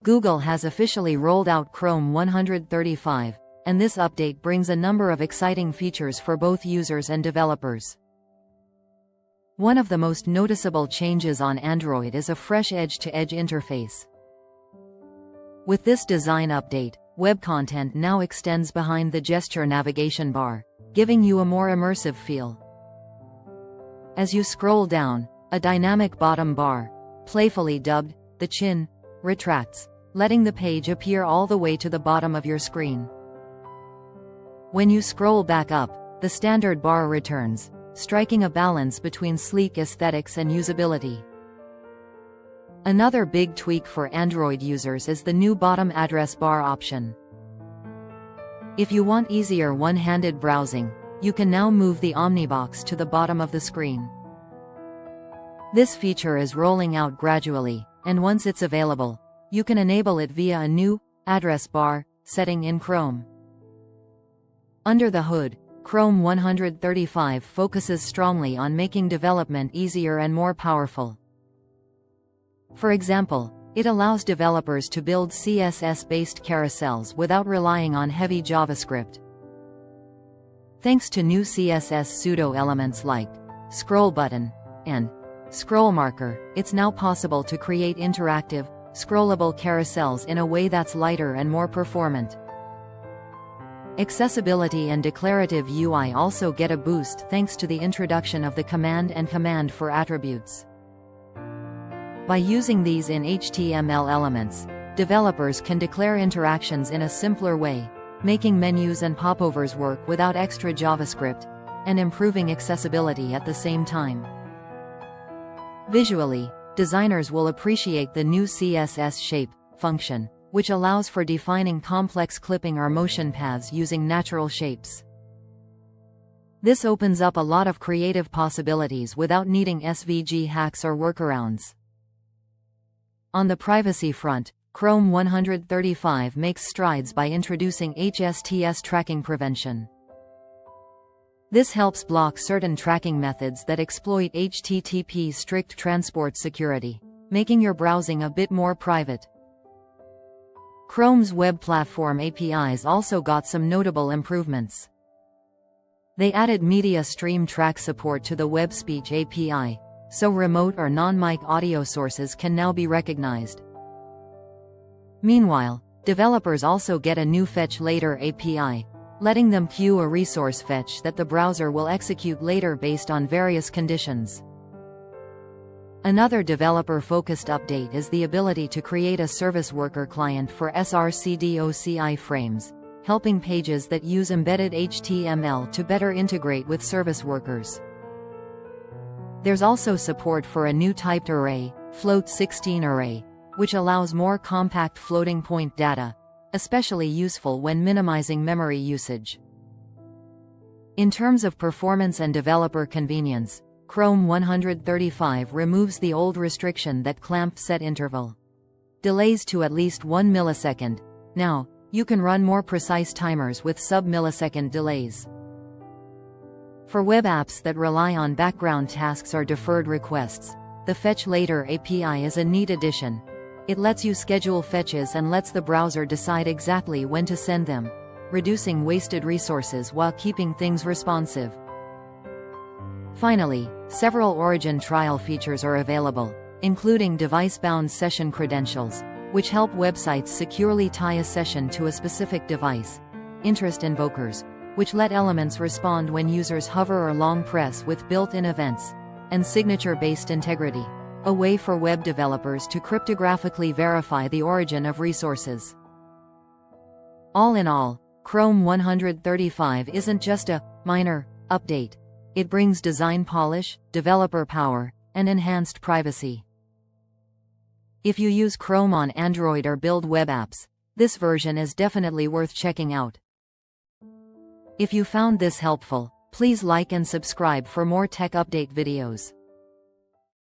Google has officially rolled out Chrome 135, and this update brings a number of exciting features for both users and developers. One of the most noticeable changes on Android is a fresh edge-to-edge interface. With this design update, web content now extends behind the gesture navigation bar, giving you a more immersive feel. As you scroll down, a dynamic bottom bar, playfully dubbed the chin, retracts, letting the page appear all the way to the bottom of your screen. When you scroll back up, the standard bar returns, striking a balance between sleek aesthetics and usability. Another big tweak for Android users is the new bottom address bar option. If you want easier one-handed browsing, you can now move the Omnibox to the bottom of the screen. This feature is rolling out gradually, and once it's available, you can enable it via a new address bar setting in Chrome. Under the hood, Chrome 135 focuses strongly on making development easier and more powerful. For example, it allows developers to build CSS-based carousels without relying on heavy JavaScript. Thanks to new CSS pseudo-elements like scroll button and scroll marker, it's now possible to create interactive, scrollable carousels in a way that's lighter and more performant. Accessibility and declarative UI also get a boost thanks to the introduction of the command and command for attributes. By using these in HTML elements, developers can declare interactions in a simpler way, making menus and popovers work without extra JavaScript, and improving accessibility at the same time. Visually, designers will appreciate the new CSS Shape function, which allows for defining complex clipping or motion paths using natural shapes. This opens up a lot of creative possibilities without needing SVG hacks or workarounds. On the privacy front, Chrome 135 makes strides by introducing HSTS tracking prevention. This helps block certain tracking methods that exploit HTTP strict transport security, making your browsing a bit more private. Chrome's web platform APIs also got some notable improvements. They added media stream track support to the web speech API, so remote or non-mic audio sources can now be recognized. Meanwhile, developers also get a new Fetch Later API, letting them queue a resource fetch that the browser will execute later based on various conditions. Another developer-focused update is the ability to create a service worker client for src.doci frames, helping pages that use embedded HTML to better integrate with service workers. There's also support for a new typed array, float16 array, which allows more compact floating point data, especially useful when minimizing memory usage. In terms of performance and developer convenience, Chrome 135 removes the old restriction that clamped set interval delays to at least 1 millisecond. Now, you can run more precise timers with sub-millisecond delays. For web apps that rely on background tasks or deferred requests, the Fetch Later API is a neat addition. It lets you schedule fetches and lets the browser decide exactly when to send them, reducing wasted resources while keeping things responsive. Finally, several Origin trial features are available, including device-bound session credentials, which help websites securely tie a session to a specific device, interest invokers, which let elements respond when users hover or long press with built-in events, and signature-based integrity, a way for web developers to cryptographically verify the origin of resources. All in all, Chrome 135 isn't just a minor update. It brings design polish, developer power, and enhanced privacy. If you use Chrome on Android or build web apps, this version is definitely worth checking out. If you found this helpful, please like and subscribe for more tech update videos.